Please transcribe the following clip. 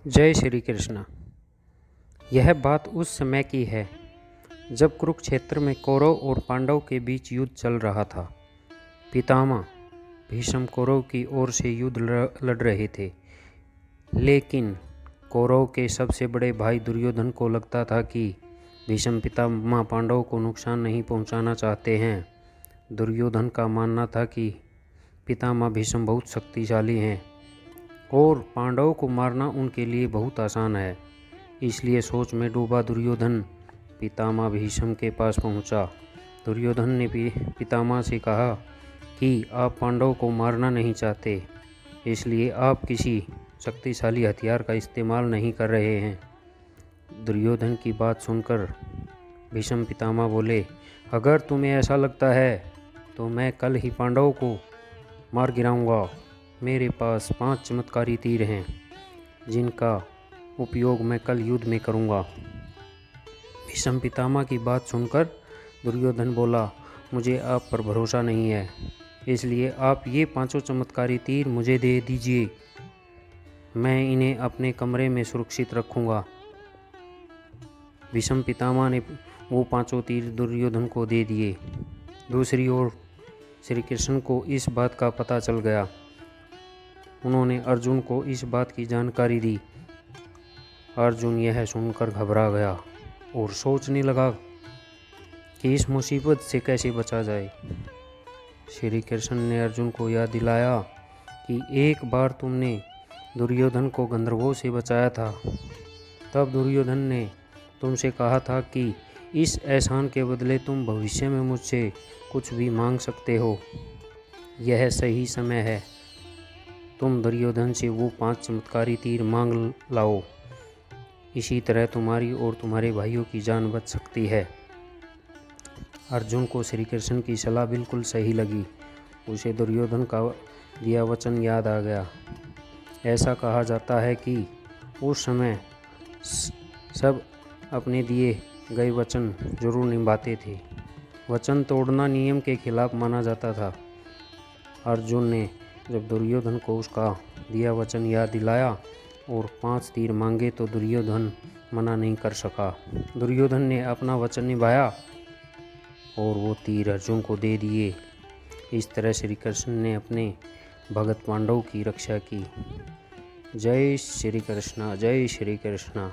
जय श्री कृष्ण। यह बात उस समय की है जब कुरुक्षेत्र में कौरव और पांडव के बीच युद्ध चल रहा था। पितामह भीष्म कौरव की ओर से युद्ध लड़ रहे थे, लेकिन कौरव के सबसे बड़े भाई दुर्योधन को लगता था कि भीष्म पितामह पांडव को नुकसान नहीं पहुंचाना चाहते हैं। दुर्योधन का मानना था कि पितामह भीष्म बहुत शक्तिशाली हैं और पांडवों को मारना उनके लिए बहुत आसान है। इसलिए सोच में डूबा दुर्योधन पितामह भीष्म के पास पहुंचा। दुर्योधन ने पितामह से कहा कि आप पांडवों को मारना नहीं चाहते, इसलिए आप किसी शक्तिशाली हथियार का इस्तेमाल नहीं कर रहे हैं। दुर्योधन की बात सुनकर भीष्म पितामह बोले, अगर तुम्हें ऐसा लगता है तो मैं कल ही पांडवों को मार गिराऊंगा। मेरे पास 5 चमत्कारी तीर हैं जिनका उपयोग मैं कल युद्ध में करूंगा। भीष्म पितामह की बात सुनकर दुर्योधन बोला, मुझे आप पर भरोसा नहीं है, इसलिए आप ये 5 चमत्कारी तीर मुझे दे दीजिए। मैं इन्हें अपने कमरे में सुरक्षित रखूंगा। भीष्म पितामह ने वो 5 तीर दुर्योधन को दे दिए। दूसरी ओर श्री कृष्ण को इस बात का पता चल गया। उन्होंने अर्जुन को इस बात की जानकारी दी। अर्जुन यह सुनकर घबरा गया और सोचने लगा कि इस मुसीबत से कैसे बचा जाए। श्री कृष्ण ने अर्जुन को याद दिलाया कि एक बार तुमने दुर्योधन को गंधर्वों से बचाया था। तब दुर्योधन ने तुमसे कहा था कि इस एहसान के बदले तुम भविष्य में मुझसे कुछ भी मांग सकते हो। यह सही समय है, तुम दुर्योधन से वो 5 चमत्कारी तीर मांग लाओ। इसी तरह तुम्हारी और तुम्हारे भाइयों की जान बच सकती है। अर्जुन को श्री कृष्ण की सलाह बिल्कुल सही लगी। उसे दुर्योधन का दिया वचन याद आ गया। ऐसा कहा जाता है कि उस समय सब अपने दिए गए वचन जरूर निभाते थे। वचन तोड़ना नियम के खिलाफ माना जाता था। अर्जुन ने जब दुर्योधन को उसका दिया वचन याद दिलाया और 5 तीर मांगे तो दुर्योधन मना नहीं कर सका। दुर्योधन ने अपना वचन निभाया और वो तीर अर्जुन को दे दिए। इस तरह श्री कृष्ण ने अपने भगत पांडव की रक्षा की। जय श्री कृष्ण, जय श्री कृष्ण।